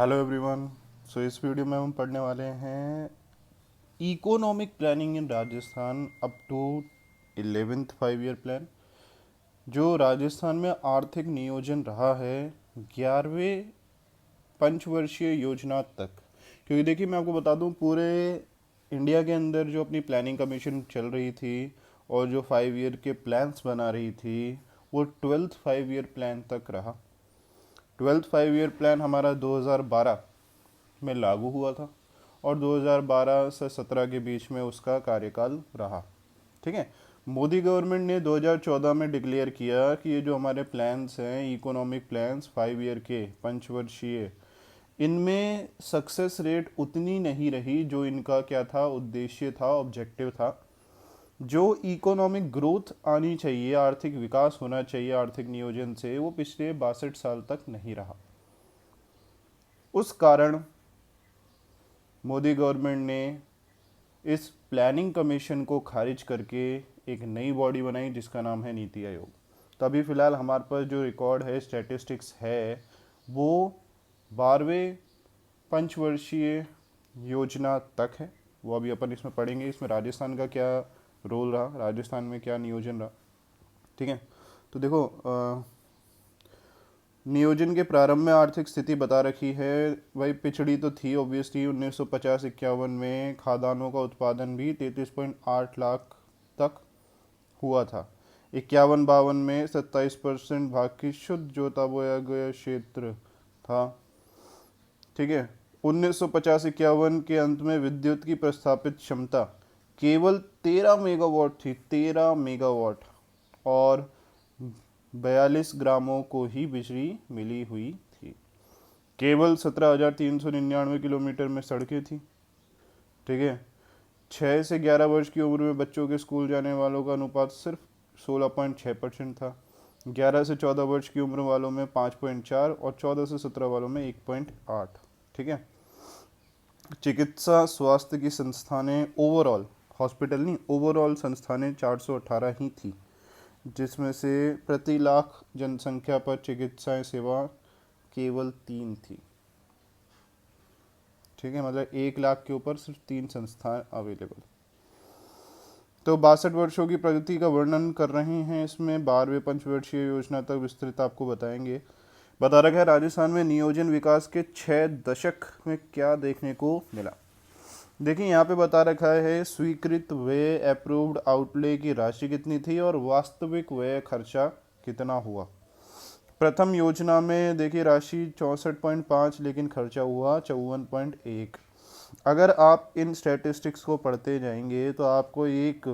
Hello everyone. सो इस video में हम पढ़ने वाले हैं economic planning in Rajasthan up to 11th 5 year plan. जो राजस्थान में आर्थिक नियोजन रहा है 11वें पंचवर्षीय योजना तक। क्योंकि देखिए मैं आपको बता दूं, पूरे इंडिया के अंदर जो अपनी प्लानिंग कमीशन चल रही थी और जो 5 ईयर के प्लान्स बना रही थी वो 12th 5 ईयर प्लान तक रहा। 12th 5 ईयर प्लान हमारा 2012 में लागू हुआ था और 2012 से 17 के बीच में उसका कार्यकाल रहा। ठीक है। मोदी गवर्नमेंट ने 2014 में डिक्लेयर किया कि ये जो हमारे प्लान्स हैं, इकोनॉमिक प्लान्स 5 ईयर के पंचवर्षीय, इनमें सक्सेस रेट उतनी नहीं रही जो इनका क्या था, उद्देश्य था, ऑब्जेक्टिव था। जो इकोनॉमिक ग्रोथ आनी चाहिए, आर्थिक विकास होना चाहिए आर्थिक नियोजन से, वो पिछले 62 साल तक नहीं रहा। उस कारण मोदी गवर्नमेंट ने इस प्लानिंग कमीशन को खारिज करके एक नई बॉडी बनाई जिसका नाम है नीति आयोग। तो अभी फ़िलहाल हमारे पास जो रिकॉर्ड है, स्टैटिस्टिक्स है, वो 12वें पंचवर्षीय योजना तक है। वो अभी अपन इसमें पढ़ेंगे। इसमें राजस्थान का क्या रोल रहा, राजस्थान में क्या नियोजन रहा। ठीक है। तो देखो, नियोजन के प्रारंभ में आर्थिक स्थिति बता रखी है। भाई पिछड़ी तो थी ऑब्वियसली। 1950-51 में खाद्यान्नों का उत्पादन भी 33.8 लाख तक हुआ था। 51-52 में 27% भाग की शुद्ध जोता बोया गया क्षेत्र था। ठीक है। 1950-51 के अंत में विद्युत की प्रस्थापित क्षमता केवल 13 मेगावाट थी, 13 मेगावाट, और 42 ग्रामों को ही बिजली मिली हुई थी। केवल 17,399 किलोमीटर में सड़कें थी। ठीक है। 6 से 11 वर्ष की उम्र में बच्चों के स्कूल जाने वालों का अनुपात सिर्फ 16.6% था। 11 से 14 वर्ष की उम्र वालों में 5.4 और 14 से 17 वालों में 1.8। ठीक है। चिकित्सा स्वास्थ्य की संस्थानें ओवरऑल, हॉस्पिटल नहीं, ओवरऑल संस्थानें 418 ही थी, जिसमें से प्रति लाख जनसंख्या पर चिकित्सा सेवा केवल 3 थी। ठीक है। मतलब 1 लाख के ऊपर सिर्फ 3 संस्थाएं अवेलेबल। तो 62 वर्षों की प्रगति का वर्णन कर रहे हैं इसमें। 12वें पंचवर्षीय योजना तक विस्तृत आपको बताएंगे। बता रखा है राजस्थान में नियोजन विकास के 6 दशक में क्या देखने को मिला। देखिए यहाँ पे बता रखा है स्वीकृत व्यय, अप्रूव्ड आउटले की राशि कितनी थी और वास्तविक व्यय खर्चा कितना हुआ। प्रथम योजना में देखिए राशि 64.5, लेकिन खर्चा हुआ 54.1। अगर आप इन स्टैटिस्टिक्स को पढ़ते जाएंगे तो आपको एक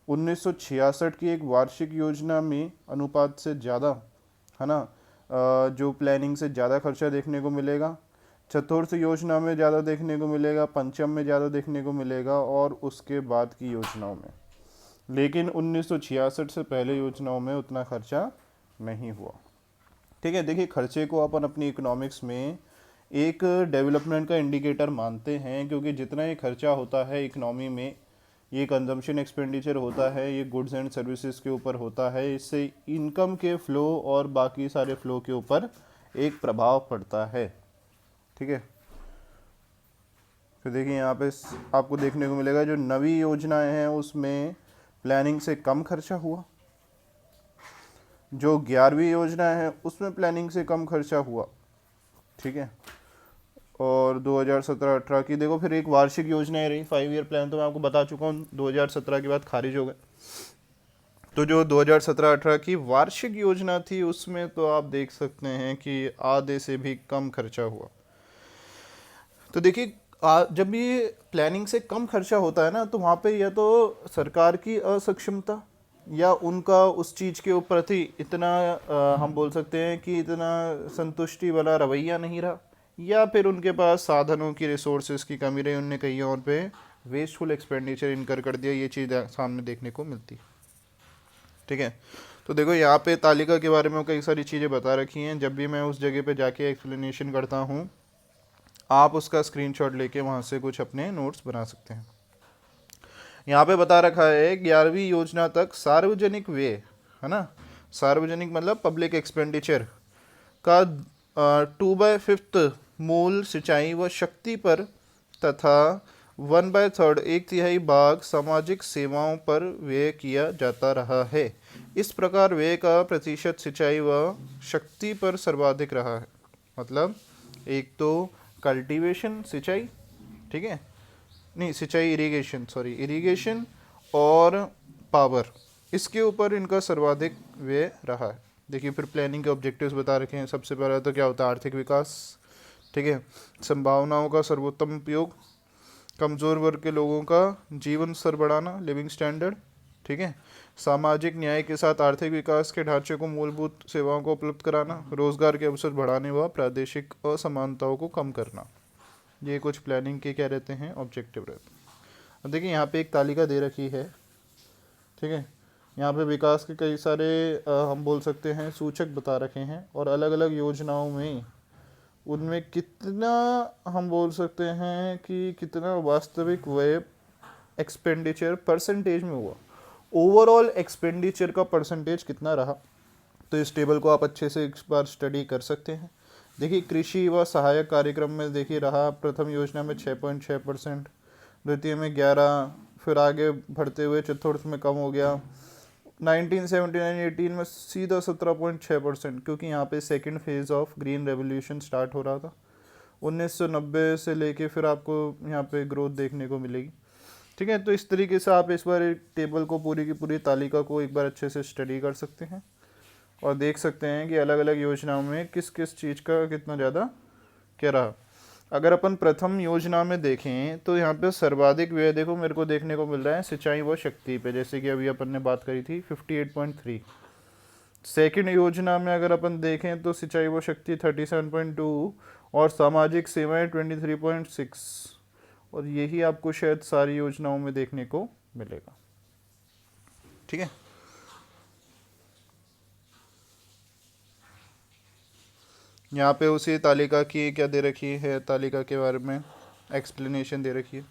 1966 की एक वार्षिक योजना में अनुपात से ज़्यादा, है ना, जो प्लानिंग से ज़्यादा खर्चा देखने को मिलेगा। चतुर्थ योजना में ज़्यादा देखने को मिलेगा, पंचम में ज़्यादा देखने को मिलेगा, और उसके बाद की योजनाओं में। लेकिन 1966 से पहले योजनाओं में उतना खर्चा नहीं हुआ। ठीक है। देखिए खर्चे को अपन अपनी इकोनॉमिक्स में एक डेवलपमेंट का इंडिकेटर मानते हैं, क्योंकि जितना ये खर्चा होता है इकोनॉमी में, ये कंजम्पशन एक्सपेंडिचर होता है, ये गुड्स एंड सर्विसेज के ऊपर होता है, इससे इनकम के फ्लो और बाकी सारे फ्लो के ऊपर एक प्रभाव पड़ता है। ठीक है। फिर देखिए यहाँ पे आपको देखने को मिलेगा जो नवी योजनाएं हैं उसमें प्लानिंग से कम खर्चा हुआ। जो 11वीं योजना है उसमें प्लानिंग से कम खर्चा हुआ। ठीक है। और 2017-18 की देखो, फिर एक वार्षिक योजना रही 5 ईयर प्लान, तो मैं आपको बता चुका हूँ 2017 के बाद खारिज हो गए। तो जो 2017-18 की वार्षिक योजना थी उसमें तो आप देख सकते हैं कि आधे से भी कम खर्चा हुआ। तो देखिए जब ये प्लानिंग से कम खर्चा होता है ना, तो वहाँ पे या तो सरकार की असक्षमता या उनका उस चीज़ के प्रति इतना हम बोल सकते हैं कि इतना संतुष्टि वाला रवैया नहीं रहा, या फिर उनके पास साधनों की, रिसोर्सेज की कमी रही, उनने कहीं और पे वेस्टफुल एक्सपेंडिचर इनकर कर दिया। ये चीज़ सामने देखने को मिलती। ठीक है। तो देखो यहाँ पे तालिका के बारे में कई सारी चीज़ें बता रखी हैं। जब भी मैं उस जगह पे जाके एक्सप्लेनेशन करता हूँ, आप उसका स्क्रीनशॉट लेके वहाँ से कुछ अपने नोट्स बना सकते हैं। यहाँ पे बता रखा है 11वीं योजना तक सार्वजनिक व्यय, है ना, सार्वजनिक मतलब पब्लिक एक्सपेंडिचर का 2/5 मूल सिंचाई व शक्ति पर तथा 1/3 एक तिहाई भाग सामाजिक सेवाओं पर व्यय किया जाता रहा है। इस प्रकार व्यय का प्रतिशत सिंचाई व शक्ति पर सर्वाधिक रहा है। मतलब एक तो कल्टीवेशन सिंचाई, ठीक है, नहीं सिंचाई इरिगेशन, सॉरी इरिगेशन और पावर, इसके ऊपर इनका सर्वाधिक व्यय रहा है। देखिए फिर प्लानिंग के ऑब्जेक्टिव्स बता रखे हैं। सबसे पहला तो क्या होता है, आर्थिक विकास, ठीक है, संभावनाओं का सर्वोत्तम उपयोग, कमज़ोर वर्ग के लोगों का जीवन स्तर बढ़ाना, लिविंग स्टैंडर्ड, ठीक है, सामाजिक न्याय के साथ आर्थिक विकास के ढांचे को मूलभूत सेवाओं को उपलब्ध कराना, रोजगार के अवसर बढ़ाने व प्रादेशिक असमानताओं को कम करना। ये कुछ प्लानिंग के क्या रहते हैं, ऑब्जेक्टिव रहते हैं। अब देखिए यहाँ पे एक तालिका दे रखी है, ठीक है, यहाँ पे विकास के कई सारे हम बोल सकते हैं सूचक बता रखे हैं और अलग अलग योजनाओं में उनमें कितना हम बोल सकते हैं कि कितना वास्तविक व्यय एक्सपेंडिचर परसेंटेज में हुआ, ओवरऑल एक्सपेंडिचर का परसेंटेज कितना रहा। तो इस टेबल को आप अच्छे से एक बार स्टडी कर सकते हैं। देखिए कृषि व सहायक कार्यक्रम में देखिए रहा प्रथम योजना में 6.6%, द्वितीय में 11, फिर आगे बढ़ते हुए चतुर्थ में कम हो गया, 1979-18 में सीधा 17.6%, क्योंकि यहाँ पे second phase of green revolution start हो रहा था। 1990 से लेके फिर आपको यहाँ पे ग्रोथ देखने को मिलेगी, ठीक है। तो इस तरीके से आप इस बार टेबल को पूरी की पूरी तालिका को एक बार अच्छे से स्टडी कर सकते हैं और देख सकते हैं कि अलग अलग योजनाओं में किस किस चीज़ का कितना ज़्यादा क्या रहा। अगर अपन प्रथम योजना में देखें तो यहाँ पे सर्वाधिक व्यय देखो मेरे को देखने को मिल रहा है सिंचाई व शक्ति पे, जैसे कि अभी अपन ने बात करी थी 58.3। सेकंड योजना में अगर अपन देखें तो सिंचाई व शक्ति 37.2 और सामाजिक सेवाएं 23.6, और यही आपको शायद सारी योजनाओं में देखने को मिलेगा, ठीक है। यहाँ पे उसी तालिका की क्या दे रखी है, तालिका के बारे में एक्सप्लेनेशन दे रखी है,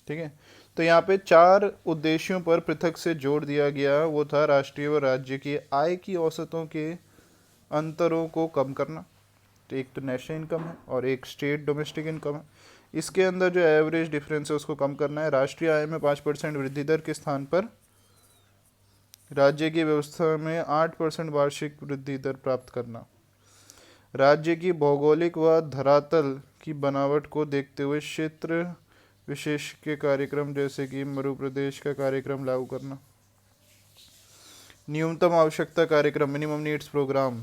ठीक है। तो यहाँ पे 4 उद्देश्यों पर पृथक से जोर दिया गया, वो था राष्ट्रीय व राज्य की आय की औसतों के अंतरों को कम करना, तो एक तो नेशनल इनकम है और एक स्टेट डोमेस्टिक इनकम है, इसके अंदर जो एवरेज डिफरेंस है उसको कम करना है। राष्ट्रीय आय में 5% वृद्धि दर के स्थान पर राज्य की व्यवस्था में 8% वार्षिक वृद्धि दर प्राप्त करना। राज्य की भौगोलिक व धरातल की बनावट को देखते हुए क्षेत्र विशेष के कार्यक्रम जैसे कि मरु प्रदेश का कार्यक्रम लागू करना। न्यूनतम आवश्यकता कार्यक्रम मिनिमम नीड्स प्रोग्राम,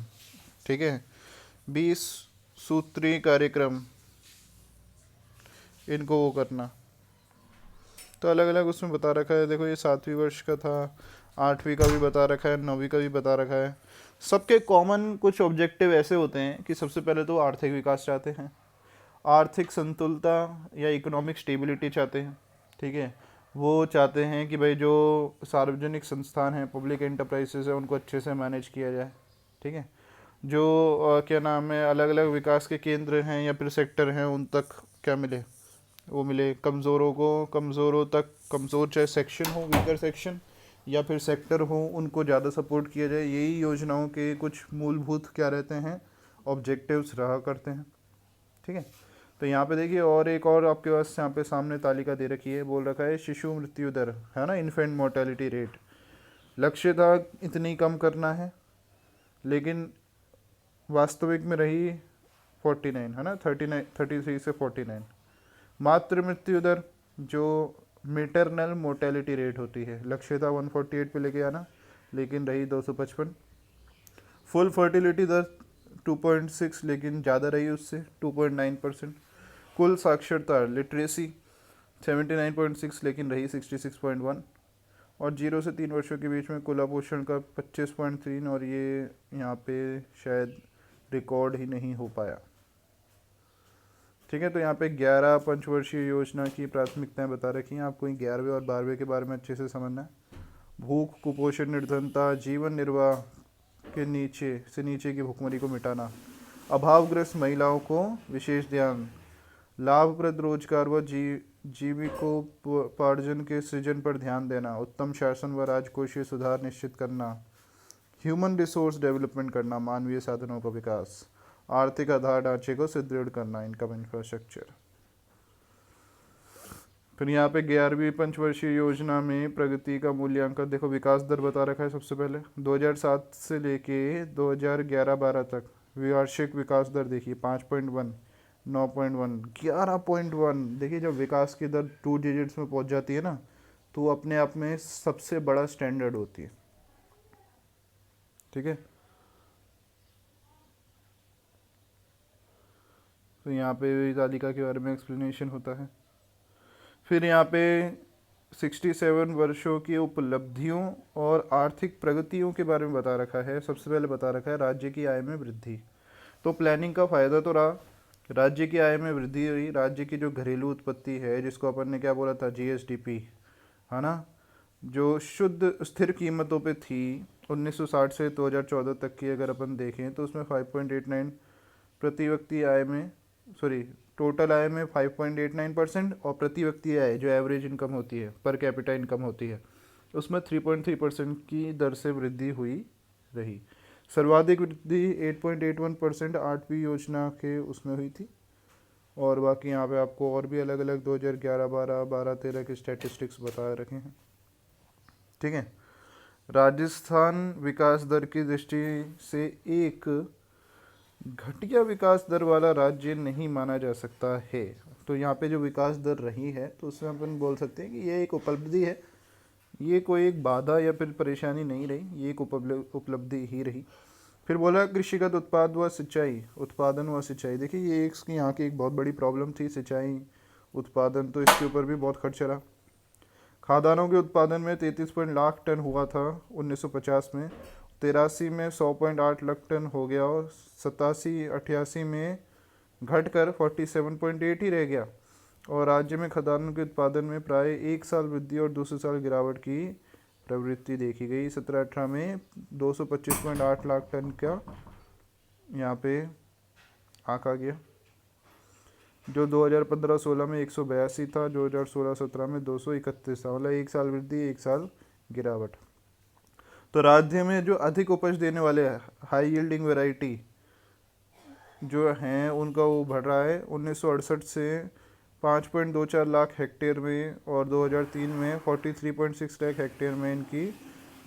ठीक है। 20 सूत्री कार्यक्रम, इनको वो करना। तो अलग अलग उसमें बता रखा है। देखो ये 7वीं वर्ष का था, 8वीं का भी बता रखा है, 9वीं का भी बता रखा है। सबके कॉमन कुछ ऑब्जेक्टिव ऐसे होते हैं कि सबसे पहले तो आर्थिक विकास चाहते हैं, आर्थिक संतुलता या इकोनॉमिक स्टेबिलिटी चाहते हैं, ठीक है। वो चाहते हैं कि भाई जो सार्वजनिक संस्थान हैं, पब्लिक एंटरप्राइजेस है, उनको अच्छे से मैनेज किया जाए, ठीक है। जो क्या नाम है अलग अलग विकास के केंद्र हैं या फिर सेक्टर हैं उन तक क्या मिले, वो मिले। कमज़ोरों को, कमज़ोरों तक, कमज़ोर चाहे सेक्शन हो, वीकर सेक्शन या फिर सेक्टर हो, उनको ज़्यादा सपोर्ट किया जाए। यही योजनाओं के कुछ मूलभूत क्या रहते हैं, ऑब्जेक्टिव्स रहा करते हैं, ठीक है। तो यहाँ पे देखिए और एक और आपके पास यहाँ पे सामने तालिका दे रखी है, बोल रखा है शिशु मृत्यु दर, है ना, इन्फेंट मोर्टेलिटी रेट। लक्ष्य था इतनी कम करना है, लेकिन वास्तविक में रही 49, है ना, 33 से 49। मातृ मृत्यु दर जो मेटरनल मोर्टेलिटी रेट होती है, लक्ष्य था 148 पे लेके आना, लेकिन रही 255। फुल फर्टिलिटी दर 2.6, लेकिन ज़्यादा रही उससे 2.9%। कुल साक्षरता लिटरेसी 79.6, लेकिन रही 66.1। और 0 से 3 वर्षों के बीच में कुल अपोषण का 25.3, और ये यहाँ पे शायद रिकॉर्ड ही नहीं हो पाया, ठीक है। तो यहाँ पे 11 पंचवर्षीय योजना की प्राथमिकताएं बता रखी हैं, आपको 11वें और 12वें के बारे में अच्छे से समझना है। भूख, कुपोषण, निर्धनता, जीवन निर्वाह के नीचे की भुखमरी को मिटाना, अभावग्रस्त महिलाओं को विशेष ध्यान, लाभप्रद रोजगार व जीविकोपार्जन के सृजन पर ध्यान देना, उत्तम शासन व राजकोषीय सुधार निश्चित करना, ह्यूमन रिसोर्स डेवलपमेंट करना, मानवीय साधनों का विकास, आर्थिक आधार ढांचे को सुदृढ़ करना, इनकम इंफ्रास्ट्रक्चर। फिर यहाँ पे 11वीं पंचवर्षीय योजना में प्रगति का मूल्यांकन, देखो विकास दर बता रखा है सबसे पहले 2007 से लेके 2011-12 तक वार्षिक विकास दर देखिए 5.1, 9.1, 11.1। देखिए जब विकास की दर 2 डिजिट्स में पहुंच जाती है ना, तो वो अपने आप में सबसे बड़ा स्टैंडर्ड होती है। ठीक है, तो यहाँ पे तालिका के बारे में एक्सप्लेनेशन होता है। फिर यहाँ पे 67 वर्षों की उपलब्धियों और आर्थिक प्रगतियों के बारे में बता रखा है। सबसे पहले बता रखा है राज्य की आय में वृद्धि। तो प्लानिंग का फायदा तो रहा, राज्य की आय में वृद्धि हुई, राज्य की जो घरेलू उत्पत्ति है जिसको अपन ने क्या बोला था, जीएसडीपी, है ना, जो शुद्ध स्थिर कीमतों पे थी 1960 से 2014 तक की अगर अपन देखें तो उसमें 5.89 प्रति व्यक्ति आय में, सॉरी टोटल आय में 5.89% और प्रति व्यक्ति आय जो एवरेज इनकम होती है, पर कैपिटा इनकम होती है, उसमें 3.3% की दर से वृद्धि हुई रही। सर्वाधिक वृद्धि 8.81% 8वीं योजना के उसमें हुई थी। और बाकी यहाँ पे आपको और भी अलग अलग 2011-12, 12-13 के स्टैटिस्टिक्स बता रखे हैं। ठीक है, राजस्थान विकास दर की दृष्टि से एक घटिया विकास दर वाला राज्य नहीं माना जा सकता है। तो यहाँ पे जो विकास दर रही है तो उसमें अपन बोल सकते हैं कि ये एक उपलब्धि है, ये कोई एक बाधा या फिर परेशानी नहीं रही, ये एक उपलब्धि ही रही। फिर बोला कृषिगत उत्पाद व सिंचाई, उत्पादन व सिंचाई। देखिए ये एक यहाँ की एक बहुत बड़ी प्रॉब्लम थी, सिंचाई उत्पादन, तो इसके ऊपर भी बहुत खर्च चला। खाद्यान्नों के उत्पादन में 33 लाख टन हुआ था 1950 में, 83 में 100.8 लाख टन हो गया और 87-88 में घटकर 47.8 ही रह गया। और राज्य में खाद्यान्नों के उत्पादन में प्राय एक साल वृद्धि और दूसरे साल गिरावट की प्रवृत्ति देखी गई। 17-18 में 225.8 लाख टन का यहाँ पे आंका गया, जो 2015-16 में 182 था, 2016-17 में 231 था, मतलब एक साल वृद्धि एक साल गिरावट। तो राज्य में जो अधिक उपज देने वाले हाई यील्डिंग वैरायटी जो हैं उनका वो बढ़ रहा है 1968 से 5.24 लाख हेक्टेयर में और 2003 में 43.6 लाख हेक्टेयर में इनकी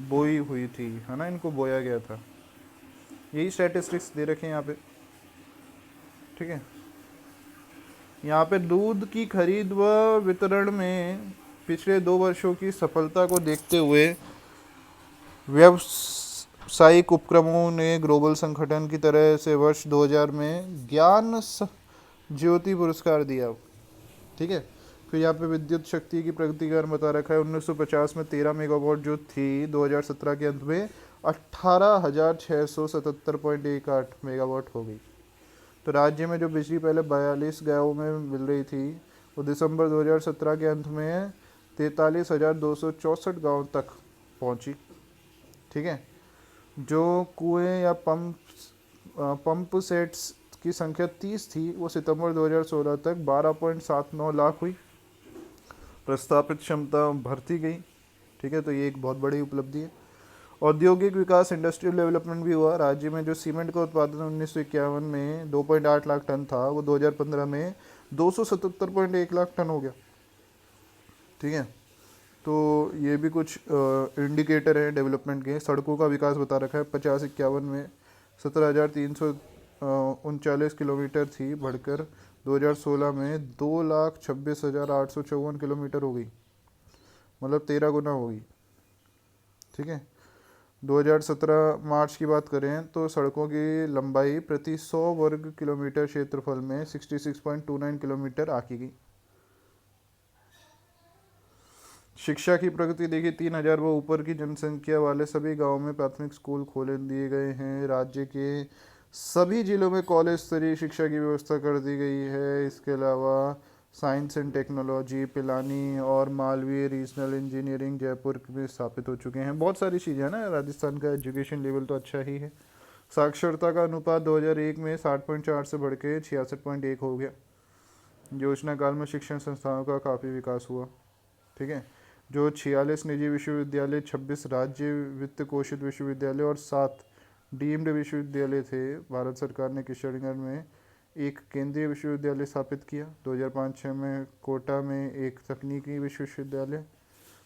बोई हुई थी, है ना, इनको बोया गया था। यही स्टैटिस्टिक्स दे रखे हैं यहाँ पे। ठीक है, यहाँ पे दूध की खरीद व वितरण में पिछले 2 वर्षों की सफलता को देखते हुए व्यावसायिक उपक्रमों ने ग्लोबल संगठन की तरह से वर्ष 2000 में ज्ञान ज्योति पुरस्कार दिया। ठीक है, फिर यहाँ पे विद्युत शक्ति की प्रगति का बता रखा है 1950 में 13 मेगावाट जो थी 2017 के अंत में 18,677.18 मेगावाट हो गई। तो राज्य में जो बिजली पहले 42 गाँवों में मिल रही थी वो दिसंबर 2017 के अंत में 43,264 गाँव तक पहुंची। ठीक है, जो कुएं या पंप सेट्स की संख्या 30 थी वो सितंबर 2016 तक 12.79 लाख हुई। प्रस्तापित क्षमता भरती गई। ठीक है, तो ये एक बहुत बड़ी उपलब्धि है। औद्योगिक विकास, इंडस्ट्रियल डेवलपमेंट भी हुआ। राज्य में जो सीमेंट का उत्पादन 1951 में 2.8 लाख टन था वो 2015 में 277.1 लाख टन हो गया। ठीक है, तो ये भी कुछ इंडिकेटर है डेवलपमेंट के। सड़कों का विकास बता रखा है 50-51 में 17,339 किलोमीटर थी, बढ़कर 2016 में 2,26,854 किलोमीटर हो गई, मतलब 13 गुना हो गई। ठीक है, 2017 मार्च की बात करें तो सड़कों की लंबाई प्रति 100 वर्ग किलोमीटर क्षेत्रफल में 66.29 किलोमीटर आकी गई। शिक्षा की प्रगति देखिए 3,000 व ऊपर की जनसंख्या वाले सभी गांवों में प्राथमिक स्कूल खोले दिए गए हैं। राज्य के सभी जिलों में कॉलेज स्तरीय शिक्षा की व्यवस्था कर दी गई है। इसके अलावा साइंस एंड टेक्नोलॉजी पिलानी और मालवीय रीजनल इंजीनियरिंग जयपुर में स्थापित हो चुके हैं। बहुत सारी चीज़ें हैं ना, राजस्थान का एजुकेशन लेवल तो अच्छा ही है। साक्षरता का अनुपात 2001 में 60.4 से बढ़ के 66.1 हो गया। योजना काल में शिक्षण संस्थानों का काफ़ी विकास हुआ। ठीक है, जो 46 निजी विश्वविद्यालय, 26 राज्य वित्त पोषित विश्वविद्यालय और 7 डीम्ड विश्वविद्यालय थे। भारत सरकार ने किशनगढ़ में एक केंद्रीय विश्वविद्यालय स्थापित किया। 2005-6 में कोटा में एक तकनीकी विश्वविद्यालय।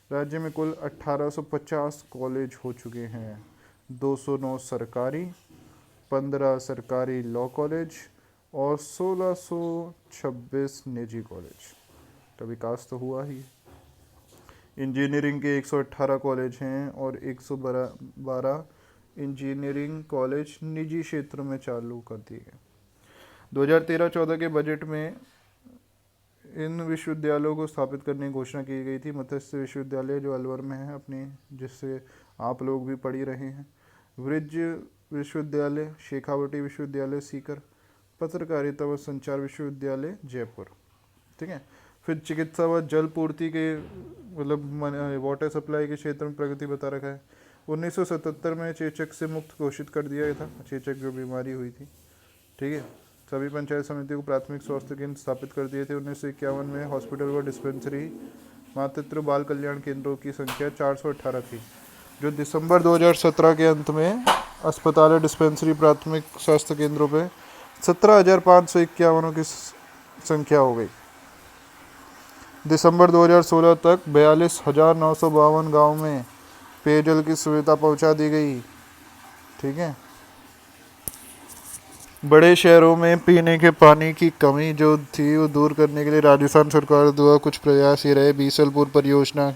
राज्य में कुल 1850 कॉलेज हो चुके हैं। 209 सरकारी, 15 सरकारी लॉ कॉलेज और 1626 निजी कॉलेज। तो विकास तो हुआ ही। इंजीनियरिंग के 118 कॉलेज हैं और 112 इंजीनियरिंग कॉलेज निजी क्षेत्र में चालू कर दिए गए। 2013-14 के बजट में इन विश्वविद्यालयों को स्थापित करने की घोषणा की गई थी। मत्स्य विश्वविद्यालय जो अलवर में है अपनी, जिससे आप लोग भी पढ़ ही रहे हैं। वृज विश्वविद्यालय, शेखावटी विश्वविद्यालय सीकर, पत्रकारिता व संचार विश्वविद्यालय जयपुर। ठीक है। फिर चिकित्सा व जल पूर्ति के मतलब वाटर सप्लाई के क्षेत्र में प्रगति बता रखा है। 1977 में चेचक से मुक्त घोषित कर दिया गया था, चेचक जो बीमारी हुई थी। ठीक है। सभी पंचायत समितियों को प्राथमिक स्वास्थ्य केंद्र स्थापित कर दिए थे। 1951 में हॉस्पिटल व डिस्पेंसरी, मातृत्व बाल कल्याण केंद्रों की संख्या 418 थी, जो दिसंबर 2017 के अंत में अस्पताल और डिस्पेंसरी प्राथमिक स्वास्थ्य केंद्रों पे 17,551 की संख्या हो गई। दिसंबर 2016 तक 42,952 गाँव में पेयजल की सुविधा पहुंचा दी गई। ठीक है। बड़े शहरों में पीने के पानी की कमी जो थी वो दूर करने के लिए राजस्थान सरकार द्वारा कुछ प्रयास ये रहे। बीसलपुर परियोजना।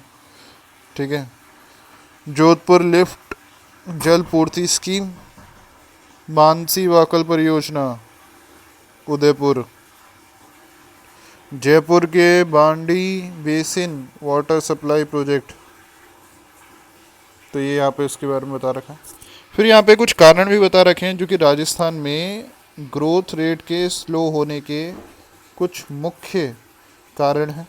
ठीक है। जोधपुर लिफ्ट जल पूर्ति स्कीम, मानसी वाकल परियोजना उदयपुर, जयपुर के बांडी बेसिन वाटर सप्लाई प्रोजेक्ट। तो ये यहाँ पे इसके बारे में बता रखा है। फिर यहाँ पे कुछ कारण भी बता रखे हैं जो कि राजस्थान में ग्रोथ रेट के स्लो होने के कुछ मुख्य कारण हैं।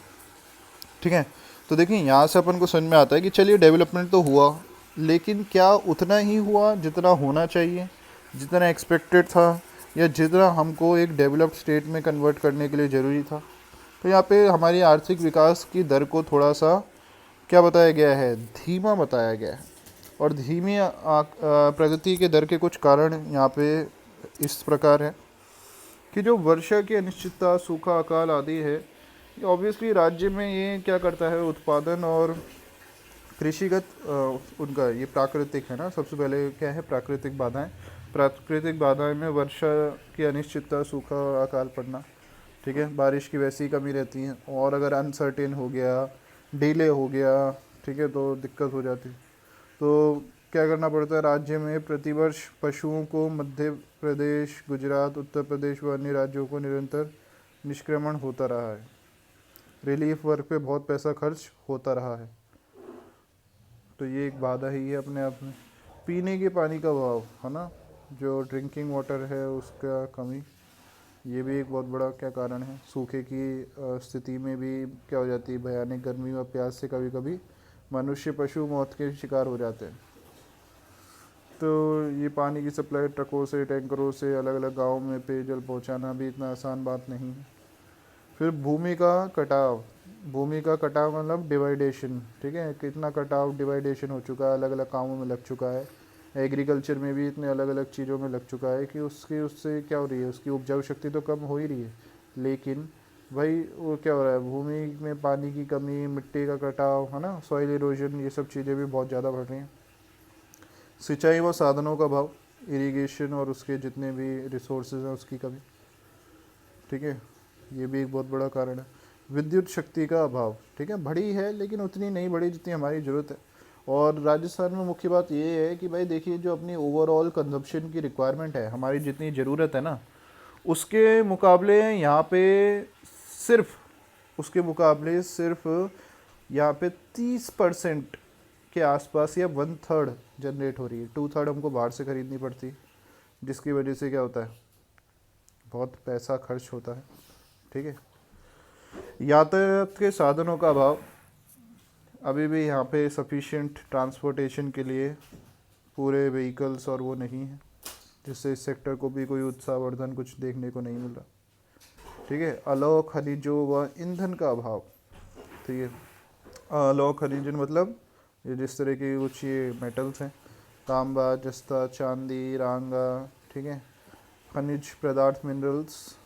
ठीक है। तो देखिए यहाँ से अपन को समझ में आता है कि चलिए डेवलपमेंट तो हुआ, लेकिन क्या उतना ही हुआ जितना होना चाहिए, जितना एक्सपेक्टेड था, या जितना हमको एक डेवलप्ड स्टेट में कन्वर्ट करने के लिए ज़रूरी था। तो यहाँ पे हमारी आर्थिक विकास की दर को थोड़ा सा क्या बताया गया है, धीमा बताया गया है। और धीमी प्रगति के दर के कुछ कारण यहाँ पे इस प्रकार है कि जो वर्षा की अनिश्चितता, सूखा, अकाल आदि है, ऑब्वियसली राज्य में ये क्या करता है, उत्पादन और कृषिगत उनका ये प्राकृतिक है ना। सबसे पहले क्या है, प्राकृतिक बाधाएं। प्राकृतिक बाधाएं में वर्षा की अनिश्चितता, सूखा, अकाल पड़ना। ठीक है। बारिश की वैसी कमी रहती है, और अगर अनसर्टेन हो गया, डिले हो गया, ठीक है, तो दिक्कत हो जाती है। तो क्या करना पड़ता है, राज्य में प्रतिवर्ष पशुओं को मध्य प्रदेश, गुजरात, उत्तर प्रदेश व अन्य राज्यों को निरंतर निष्क्रमण होता रहा है। रिलीफ वर्क पे बहुत पैसा खर्च होता रहा है। तो ये एक बाधा ही है अपने आप में। पीने के पानी का अभाव है ना, जो ड्रिंकिंग वाटर है उसका कमी, ये भी एक बहुत बड़ा क्या कारण है। सूखे की स्थिति में भी क्या हो जाती है, भयानक गर्मी व प्यास से कभी कभी मनुष्य, पशु मौत के शिकार हो जाते हैं। तो ये पानी की सप्लाई ट्रकों से, टैंकरों से अलग अलग गाँव में पेयजल पहुंचाना भी इतना आसान बात नहीं है। फिर भूमि का कटाव। भूमि का कटाव मतलब डिवाइडेशन। ठीक है। कितना कटाव, डिवाइडेशन हो चुका है, अलग अलग कामों में लग चुका है। एग्रीकल्चर में भी इतने अलग अलग चीज़ों में लग चुका है कि उससे क्या हो रही है, उसकी उपजाऊ शक्ति तो कम हो ही रही है, लेकिन भाई वो क्या हो रहा है, भूमि में पानी की कमी, मिट्टी का कटाव है ना, सॉइल इरोजन, ये सब चीज़ें भी बहुत ज़्यादा बढ़ रही हैं। सिंचाई व साधनों का अभाव, इरिगेशन और उसके जितने भी रिसोर्सेज हैं उसकी कमी। ठीक है। ये भी एक बहुत बड़ा कारण है। विद्युत शक्ति का अभाव। ठीक है। बढ़ी है लेकिन उतनी नहीं बढ़ी जितनी हमारी ज़रूरत है। और राजस्थान में मुख्य बात ये है कि भाई देखिए, जो अपनी ओवरऑल कंजप्शन की रिक्वायरमेंट है, हमारी जितनी ज़रूरत है ना, उसके मुकाबले यहाँ पे सिर्फ यहाँ पे 30% के आसपास या 1/3 जनरेट हो रही है। 2/3 हमको बाहर से ख़रीदनी पड़ती है, जिसकी वजह से क्या होता है, बहुत पैसा खर्च होता है। ठीक है। यातायात के साधनों का अभाव। अभी भी यहाँ पे सफिशिएंट ट्रांसपोर्टेशन के लिए पूरे व्हीकल्स और वो नहीं है, जिससे इस सेक्टर को भी कोई उत्साहवर्धन कुछ देखने को नहीं मिल रहा। ठीक है। अलौह खनिजों व ईंधन का अभाव। ठीक है। अलौह खनिज मतलब ये जिस तरह के कुछ ये मेटल्स हैं, तांबा, जस्ता, चांदी, रांगा, ठीक है, खनिज पदार्थ, मिनरल्स।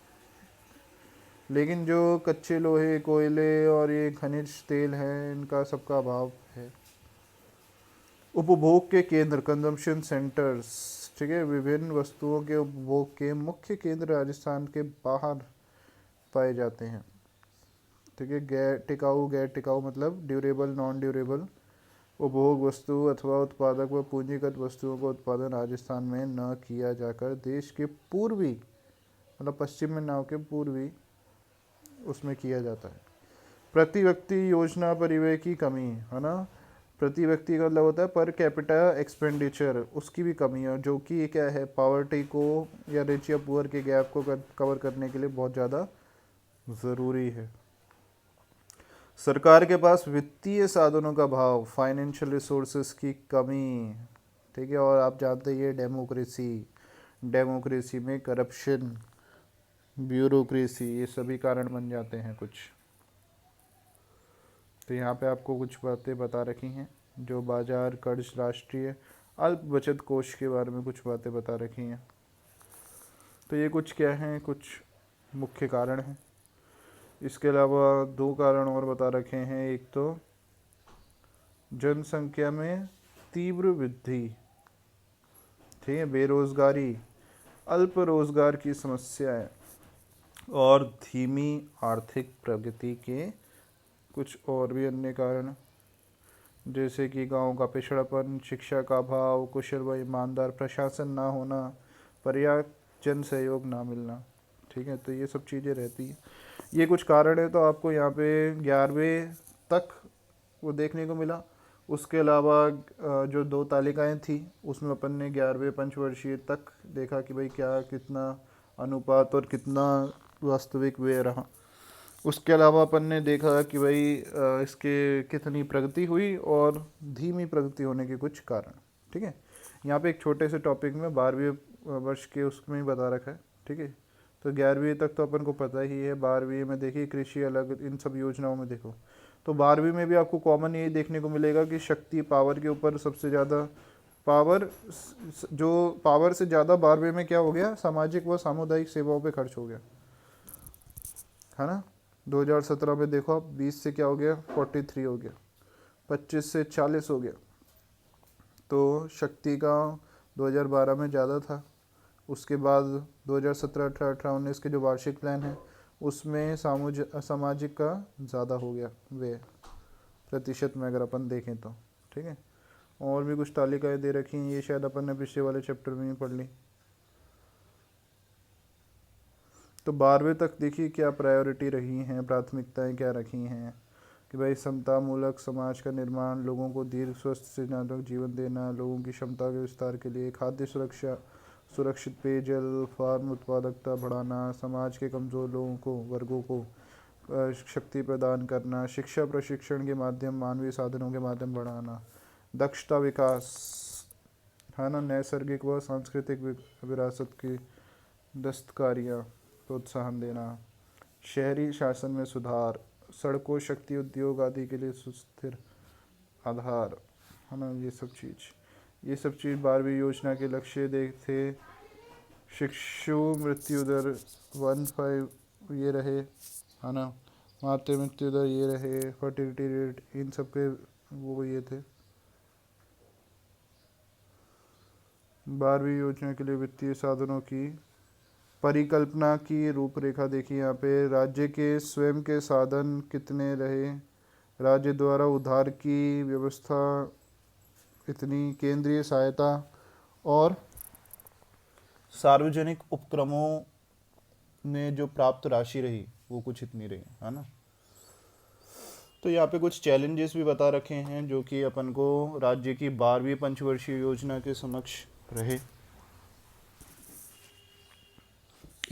लेकिन जो कच्चे लोहे, कोयले और ये खनिज तेल हैं, इनका सबका अभाव है। उपभोग के केंद्र, कंजम्पशन सेंटर्स, ठीक है, विभिन्न वस्तुओं के उपभोग के मुख्य केंद्र राजस्थान के बाहर पाए जाते हैं, ठीक है। गैर टिकाऊ मतलब ड्यूरेबल, नॉन ड्यूरेबल उपभोग वस्तु अथवा उत्पादक व पूंजीगत वस्तुओं का उत्पादन राजस्थान में न किया जाकर देश के पूर्वी, मतलब पश्चिम में नाव के पूर्वी उसमें किया जाता है। प्रति व्यक्ति योजना परिव्यय की कमी, है ना। प्रति व्यक्ति का मतलब होता है पर कैपिटा एक्सपेंडिचर, उसकी भी कमी है, जो कि क्या है, पॉवर्टी को या रिच या पुअर के गैप को कवर करने के लिए बहुत ज़्यादा ज़रूरी है। सरकार के पास वित्तीय साधनों का अभाव, फाइनेंशियल रिसोर्सेज की कमी, ठीक है। और आप जानते हैं डेमोक्रेसी में करप्शन, ब्यूरोक्रेसी, ये सभी कारण बन जाते हैं कुछ। तो यहाँ पे आपको कुछ बातें बता रखी हैं, जो बाजार, कर्ज, राष्ट्रीय अल्प बचत कोष के बारे में कुछ बातें बता रखी हैं। तो ये कुछ क्या हैं, कुछ मुख्य कारण हैं। इसके अलावा दो कारण और बता रखे हैं। एक तो जनसंख्या में तीव्र वृद्धि, ठीक है, बेरोजगारी, अल्प रोजगार की समस्या है और धीमी आर्थिक प्रगति के कुछ और भी अन्य कारण, जैसे कि गांव का पिछड़ापन, शिक्षा का अभाव, कुशल व ईमानदार प्रशासन ना होना, पर्याप्त जन सहयोग ना मिलना, ठीक है। तो ये सब चीज़ें रहती हैं, ये कुछ कारण है। तो आपको यहाँ पे 11वें तक वो देखने को मिला। उसके अलावा जो दो तालिकाएं थी उसमें अपन ने 11वें पंचवर्षीय तक देखा कि भाई क्या कितना अनुपात और कितना वास्तविक व्यय रहा। उसके अलावा अपन ने देखा कि भाई इसके कितनी प्रगति हुई और धीमी प्रगति होने के कुछ कारण, ठीक है। यहाँ पे एक छोटे से टॉपिक में 12वें वर्ष के उसमें ही बता रखा है, ठीक है। तो 11वीं तक तो अपन को पता ही है। 12वीं में देखिए कृषि अलग, इन सब योजनाओं में देखो तो 12वीं में भी आपको कॉमन यही देखने को मिलेगा कि शक्ति पावर के ऊपर सबसे ज़्यादा पावर से ज़्यादा 12वीं में क्या हो गया, सामाजिक व सामुदायिक सेवाओं पे खर्च हो गया, है ना। 2017 में देखो आप 20 से क्या हो गया, 43 हो गया, 25 से 40 हो गया। तो शक्ति का 2012 में ज़्यादा था। उसके बाद 2017, 18, 18, 19 के जो वार्षिक प्लान है उसमें सामाजिक का ज़्यादा हो गया वे प्रतिशत में, अगर अपन देखें तो, ठीक है। और भी कुछ तालिकाएं दे रखी हैं, ये शायद अपन ने पिछले वाले चैप्टर में ही पढ़ ली। तो 12वें तक देखिए क्या प्रायोरिटी रही हैं, प्राथमिकताएं क्या रखी हैं कि भाई समतामूलक समाज का निर्माण, लोगों को दीर्घ स्वस्थ सृजनात्मक जीवन देना, लोगों की क्षमता के विस्तार के लिए खाद्य सुरक्षा, सुरक्षित पेयजल, फार्म उत्पादकता बढ़ाना, समाज के कमज़ोर लोगों को, वर्गों को शक्ति प्रदान करना, शिक्षा प्रशिक्षण के माध्यम, मानवीय साधनों के माध्यम बढ़ाना, दक्षता विकास, है ना, नैसर्गिक व सांस्कृतिक विरासत की दस्तकारियाँ प्रोत्साहन देना, शहरी शासन में सुधार, सड़कों, शक्ति उद्योग आदि के लिए सुस्थिर आधार, है ना। ये सब चीज़ 12वीं योजना के लक्ष्य थे। शिशु मृत्यु दर 1.5 ये रहे, है ना, मातृ मृत्यु दर ये रहे, फर्टिलिटी रेट, इन सब के वो ये थे। 12वीं योजना के लिए वित्तीय साधनों की परिकल्पना की रूपरेखा देखिए यहाँ पे। राज्य के स्वयं के साधन कितने रहे, राज्य द्वारा उधार की व्यवस्था इतनी, केंद्रीय सहायता और सार्वजनिक उपक्रमों में जो प्राप्त राशि रही वो कुछ इतनी रही, है ना। तो यहाँ पे कुछ चैलेंजेस भी बता रखे हैं जो कि अपन को राज्य की 12वीं पंचवर्षीय योजना के समक्ष रहे।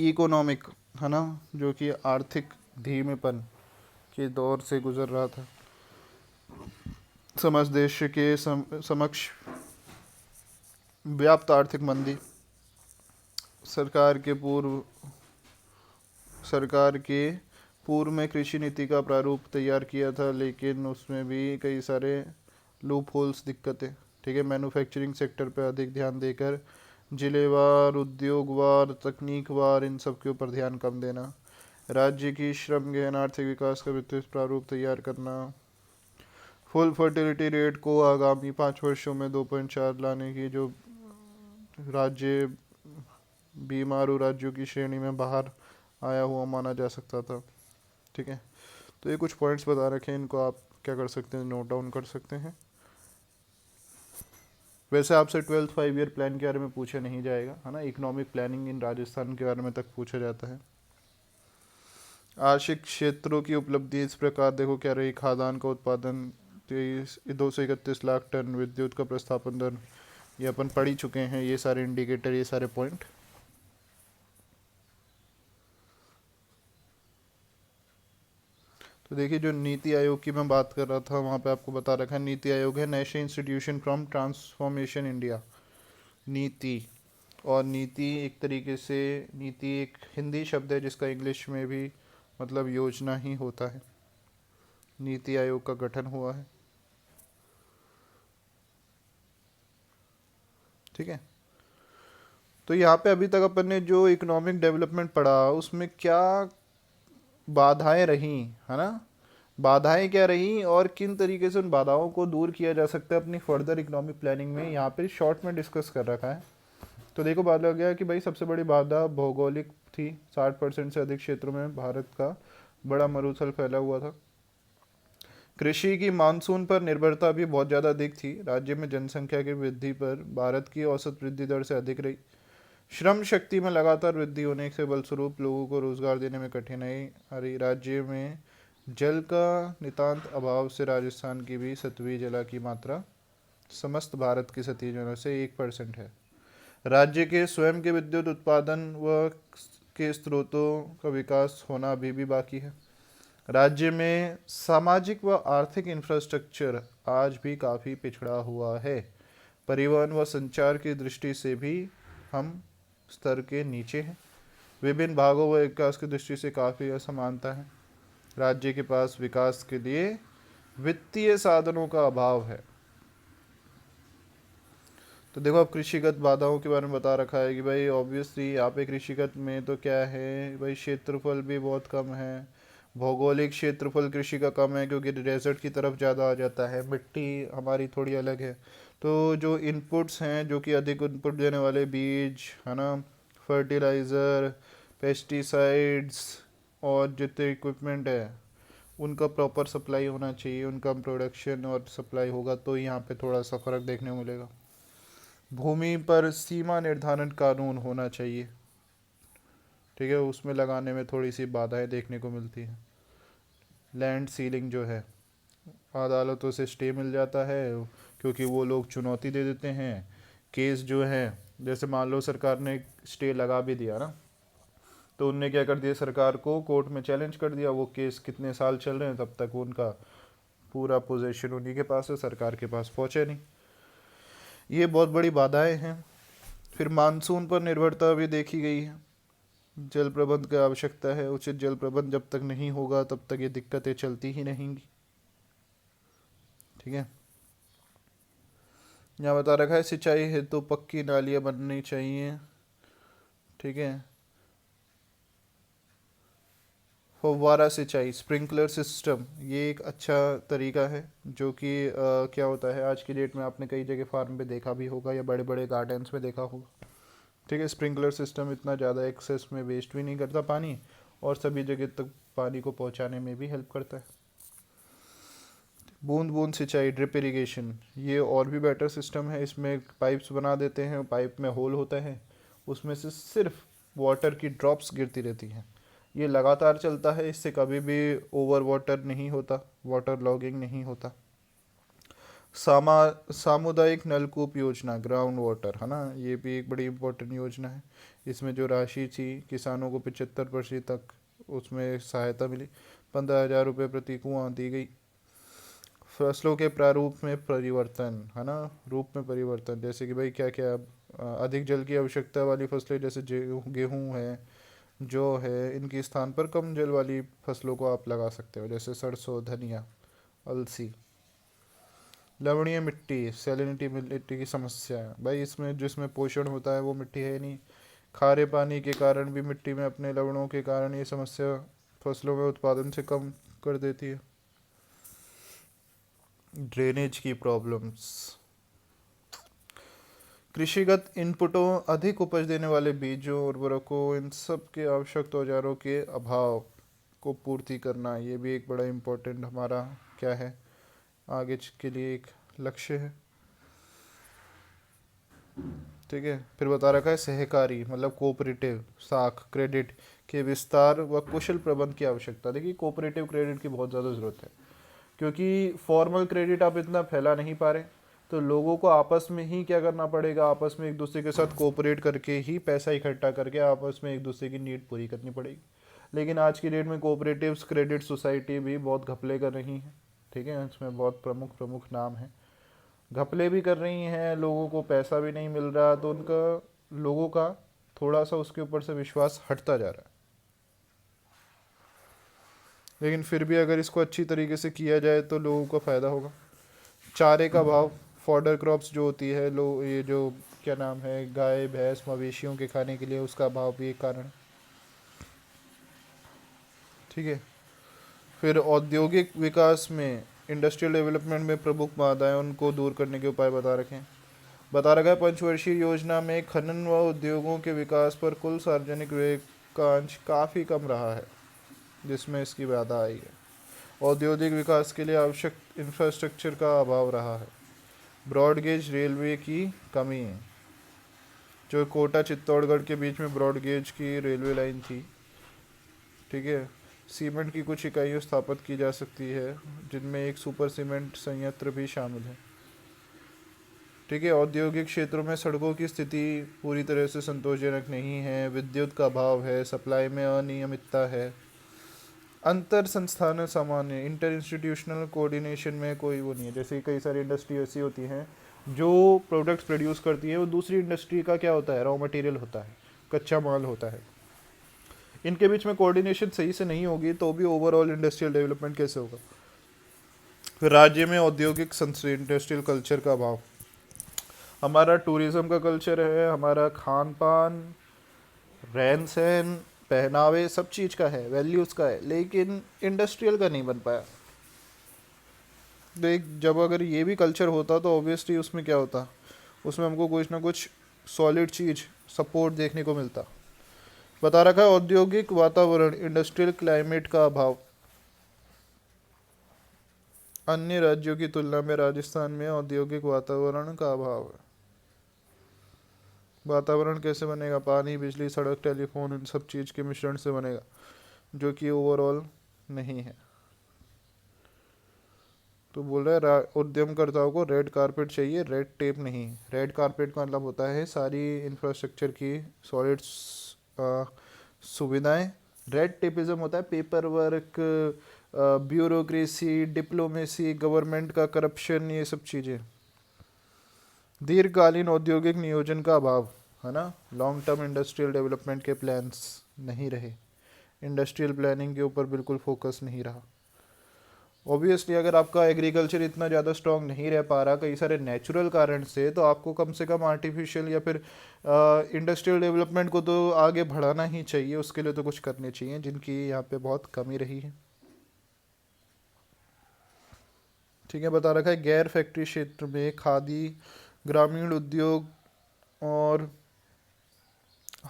इकोनॉमिक, है ना, जो कि आर्थिक धीमेपन के दौर से गुजर रहा था। समाज देश के समक्ष व्याप्त आर्थिक मंदी, सरकार के पूर्व में कृषि नीति का प्रारूप तैयार किया था, लेकिन उसमें भी कई सारे लूप होल्स, दिक्कतें, ठीक है, मैन्युफैक्चरिंग सेक्टर पे अधिक ध्यान देकर जिलेवार, उद्योगवार, तकनीकवार इन सब के ऊपर ध्यान कम देना। राज्य की श्रम गहन आर्थिक विकास का विस्तृत प्रारूप तैयार करना। फुल फर्टिलिटी रेट को आगामी 5 वर्षों में 2.4 लाने की, जो राज्य बीमारू राज्यों की श्रेणी में बाहर आया हुआ माना जा सकता था। ठीक है, तो ये कुछ पॉइंट्स बता रखे हैं, इनको आप क्या कर सकते हैं, नोट डाउन कर सकते हैं। वैसे आपसे 12th 5 ईयर प्लान के बारे में पूछा नहीं जाएगा, है ना, इकोनॉमिक प्लानिंग इन राजस्थान के बारे में तक पूछा जाता है। आर्थिक क्षेत्रों की उपलब्धि इस प्रकार देखो क्या रही। खाद्यान्न का उत्पादन 231 लाख टन, विद्युत का प्रस्थापन दर ये अपन पढ़ ही चुके हैं, ये सारे इंडिकेटर, ये सारे पॉइंट। तो देखिए, जो नीति आयोग की मैं बात कर रहा था वहाँ पे आपको बता रखा है, नीति आयोग है national institution from transformation India. नीति, और नीति एक तरीके से, नीति एक हिंदी शब्द है जिसका इंग्लिश में भी मतलब योजना ही होता है। नीति आयोग का गठन हुआ है। ठीक है, तो यहाँ पे अभी तक अपन ने जो इकोनॉमिक डेवलपमेंट पढ़ा उसमें क्या बाधाएं रही, है ना, बाधाएं क्या रही और किन तरीके से उन बाधाओं को दूर किया जा सकता है अपनी फर्दर इकोनॉमिक प्लानिंग में, यहाँ पे शॉर्ट में डिस्कस कर रखा है। तो देखो, बात लग गया कि भाई सबसे बड़ी बाधा भौगोलिक थी। 60% से अधिक क्षेत्रों में भारत का बड़ा मरुस्थल फैला हुआ था। कृषि की मानसून पर निर्भरता भी बहुत ज़्यादा अधिक थी। राज्य में जनसंख्या की वृद्धि पर भारत की औसत वृद्धि दर से अधिक रही। श्रम शक्ति में लगातार वृद्धि होने से बलस्वरूप लोगों को रोजगार देने में कठिनाई आ रही। राज्य में जल का नितांत अभाव से राजस्थान की भी सतही जल की मात्रा समस्त भारत की सतही जल से 1% है। राज्य के स्वयं के विद्युत उत्पादन व के स्रोतों का विकास होना अभी भी बाकी है। राज्य में सामाजिक व आर्थिक इंफ्रास्ट्रक्चर आज भी काफ़ी पिछड़ा हुआ है। परिवहन व संचार की दृष्टि से भी हम स्तर के नीचे हैं। विभिन्न भागों व विकास की दृष्टि से काफ़ी असमानता है। राज्य के पास विकास के लिए वित्तीय साधनों का अभाव है। तो देखो, अब कृषिगत बाधाओं के बारे में बता रखा है कि भाई ऑब्वियसली यहाँ पे कृषिगत में तो क्या है भाई, क्षेत्रफल भी बहुत कम है। भौगोलिक क्षेत्रफल कृषि का कम है क्योंकि डेजर्ट की तरफ ज़्यादा आ जाता है। मिट्टी हमारी थोड़ी अलग है। तो जो इनपुट्स हैं, जो कि अधिक इनपुट देने वाले बीज, है ना, फर्टिलाइज़र, पेस्टिसाइड्स और जितने इक्विपमेंट है उनका प्रॉपर सप्लाई होना चाहिए। उनका प्रोडक्शन और सप्लाई होगा तो यहाँ पे थोड़ा सा फ़र्क देखने को मिलेगा। भूमि पर सीमा निर्धारण कानून होना चाहिए। ठीक है, उसमें लगाने में थोड़ी सी बाधाएं देखने को मिलती हैं। लैंड सीलिंग जो है, अदालतों से स्टे मिल जाता है क्योंकि वो लोग चुनौती दे देते हैं। केस जो है, जैसे मान लो सरकार ने स्टे लगा भी दिया ना, तो उनने क्या कर दिया, सरकार को कोर्ट में चैलेंज कर दिया। वो केस कितने साल चल रहे हैं, तब तक उनका पूरा पोजीशन उन्हीं के पास है, सरकार के पास पहुँचे नहीं। ये बहुत बड़ी बाधाएं हैं। फिर मानसून पर निर्भरता भी देखी गई है। जल प्रबंध की आवश्यकता है। उचित जल प्रबंध जब तक नहीं होगा तब तक ये दिक्कतें चलती ही रहेंगी। ठीक है, यहाँ बता रखा है सिंचाई हेतु तो पक्की नालियाँ बननी चाहिए। ठीक है, फव्वारा सिंचाई, स्प्रिंकलर सिस्टम, ये एक अच्छा तरीका है जो कि क्या होता है आज की डेट में आपने कई जगह फार्म पे देखा भी होगा या बड़े बड़े गार्डन्स में देखा होगा। ठीक है, स्प्रिंकलर सिस्टम इतना ज़्यादा एक्सेस में वेस्ट भी नहीं करता पानी और सभी जगह तक पानी को पहुंचाने में भी हेल्प करता है। बूंद बूंद सिंचाई, ड्रिप इरिगेशन, ये और भी बेटर सिस्टम है। इसमें पाइप्स बना देते हैं, पाइप में होल होता है, उसमें से सिर्फ वाटर की ड्रॉप्स गिरती रहती हैं। ये लगातार चलता है, इससे कभी भी ओवर वाटर नहीं होता, वाटर लॉगिंग नहीं होता। सामुदायिक नलकूप योजना, ग्राउंड वाटर, है ना, ये भी एक बड़ी इम्पोर्टेंट योजना है। इसमें जो राशि थी किसानों को 75% तक उसमें सहायता मिली। 15,000 रुपये प्रति कुआं दी गई। फसलों के प्रारूप में परिवर्तन, है ना, रूप में परिवर्तन, जैसे कि भाई क्या क्या अधिक जल की आवश्यकता वाली फसलें जैसे गेहूँ है, जौ है, इनके स्थान पर कम जल वाली फसलों को आप लगा सकते हो, जैसे सरसों, धनिया, अलसी। लवणीय मिट्टी, सैलिनिटी मिट्टी की समस्या है भाई, इसमें जिसमें पोषण होता है वो मिट्टी है नहीं। खारे पानी के कारण भी मिट्टी में अपने लवणों के कारण ये समस्या फसलों में उत्पादन से कम कर देती है। ड्रेनेज की प्रॉब्लम्स, कृषिगत इनपुटों, अधिक उपज देने वाले बीजों, उर्वरकों, इन सब के आवश्यक औजारों के अभाव को पूर्ति करना, ये भी एक बड़ा इम्पोर्टेंट हमारा क्या है आगे के लिए एक लक्ष्य है। ठीक है, फिर बता रखा है सहकारी मतलब कोऑपरेटिव साख क्रेडिट के विस्तार व कुशल प्रबंध की आवश्यकता। देखिए कोऑपरेटिव क्रेडिट की बहुत ज़्यादा ज़रूरत है, क्योंकि फॉर्मल क्रेडिट आप इतना फैला नहीं पा रहे, तो लोगों को आपस में ही क्या करना पड़ेगा, आपस में एक दूसरे के साथ कोऑपरेट करके ही पैसा इकट्ठा करके आपस में एक दूसरे की नीड पूरी करनी पड़ेगी। लेकिन आज की डेट में कोऑपरेटिव्स क्रेडिट सोसाइटी भी बहुत घपले कर रही हैं। ठीक है, इसमें बहुत प्रमुख प्रमुख नाम हैं, घपले भी कर रही हैं, लोगों को पैसा भी नहीं मिल रहा, तो उनका लोगों का थोड़ा सा उसके ऊपर से विश्वास हटता जा रहा है। लेकिन फिर भी अगर इसको अच्छी तरीके से किया जाए तो लोगों को फ़ायदा होगा। चारे का भाव, फॉडर क्रॉप्स जो होती है, लो ये जो क्या नाम है, गाय भैंस मवेशियों के खाने के लिए, उसका भाव भी एक कारण। ठीक है, फिर औद्योगिक विकास में, इंडस्ट्रियल डेवलपमेंट में प्रमुख बाधाएं, उनको दूर करने के उपाय बता रखा है। पंचवर्षीय योजना में खनन व उद्योगों के विकास पर कुल सार्वजनिक व्यय का अंश काफ़ी कम रहा है, जिसमें इसकी बाधा आई है। औद्योगिक विकास के लिए आवश्यक इंफ्रास्ट्रक्चर का अभाव रहा है। ब्रॉडगेज रेलवे की कमी है, जो कोटा चित्तौड़गढ़ के बीच में ब्रॉडगेज की रेलवे लाइन थी। ठीक है, सीमेंट की कुछ इकाइयाँ स्थापित की जा सकती है, जिनमें एक सुपर सीमेंट संयंत्र भी शामिल है। ठीक है, औद्योगिक क्षेत्रों में सड़कों की स्थिति पूरी तरह से संतोषजनक नहीं है, विद्युत का अभाव है, सप्लाई में अनियमितता है, अंतर संस्थान सामान्य इंटर इंस्टीट्यूशनल कोऑर्डिनेशन में कोई वो नहीं है। जैसे कई सारी इंडस्ट्री ऐसी होती हैं जो प्रोडक्ट्स प्रोड्यूस करती है, वो दूसरी इंडस्ट्री का क्या होता है, रॉ मटेरियल होता है, कच्चा माल होता है। इनके बीच में कोऑर्डिनेशन सही से नहीं होगी तो भी ओवरऑल इंडस्ट्रियल डेवलपमेंट कैसे होगा। फिर राज्य में औद्योगिक इंडस्ट्रियल कल्चर का अभाव, हमारा टूरिज्म का कल्चर है, हमारा खान पान, रहन सहन, पहनावे, सब चीज़ का है, वैल्यूज़ का है, लेकिन इंडस्ट्रियल का नहीं बन पाया। देख, जब अगर ये भी कल्चर होता तो ऑब्वियसली उसमें क्या होता, उसमें हमको कुछ ना कुछ सॉलिड चीज़ सपोर्ट देखने को मिलता। बता रखा है औद्योगिक वातावरण, इंडस्ट्रियल क्लाइमेट का अभाव, अन्य राज्यों की तुलना में राजस्थान में औद्योगिक वातावरण का अभाव है। वातावरण कैसे बनेगा, पानी, बिजली, सड़क, टेलीफोन, इन सब चीज़ के मिश्रण से बनेगा, जो कि ओवरऑल नहीं है। तो बोल रहा है उद्यमकर्ताओं को रेड कारपेट चाहिए, रेड टेप नहीं। रेड कारपेट का मतलब होता है सारी इंफ्रास्ट्रक्चर की सॉलिड सुविधाएं। रेड टेपिज्म होता है paper work, bureaucracy, diplomacy, government का करप्शन, ये सब चीज़ें। दीर्घकालीन औद्योगिक नियोजन का अभाव है ना, लॉन्ग टर्म इंडस्ट्रियल डेवलपमेंट के प्लान्स नहीं रहे, इंडस्ट्रियल प्लानिंग के ऊपर बिल्कुल फोकस नहीं रहा। ऑब्वियसली अगर आपका एग्रीकल्चर इतना ज़्यादा स्ट्रॉन्ग नहीं रह पा रहा कई सारे नेचुरल कारण से, तो आपको कम से कम आर्टिफिशियल या फिर इंडस्ट्रियल डेवलपमेंट को तो आगे बढ़ाना ही चाहिए, उसके लिए तो कुछ करने चाहिए, जिनकी यहाँ पे बहुत कमी रही है। ठीक है, बता रखा है गैर फैक्ट्री क्षेत्र में खादी, ग्रामीण उद्योग और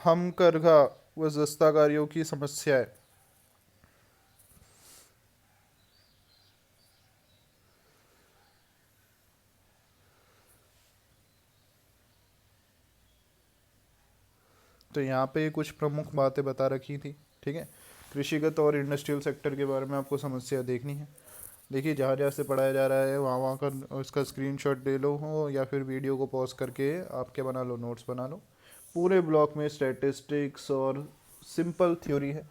हम करघा व दस्तकारियों की समस्या है। तो यहाँ पे कुछ प्रमुख बातें बता रखी थी। ठीक है, कृषिगत और इंडस्ट्रियल सेक्टर के बारे में आपको समस्या देखनी है। देखिए जहाँ जहाँ से पढ़ाया जा रहा है वहाँ वहाँ का उसका स्क्रीनशॉट ले लो हो, या फिर वीडियो को पॉज करके आप क्या बना लो, नोट्स बना लो। पूरे ब्लॉक में स्टैटिस्टिक्स और सिंपल थ्योरी है,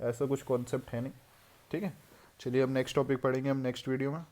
ऐसा कुछ कॉन्सेप्ट है नहीं। ठीक है, चलिए अब नेक्स्ट टॉपिक पढ़ेंगे हम नेक्स्ट वीडियो में।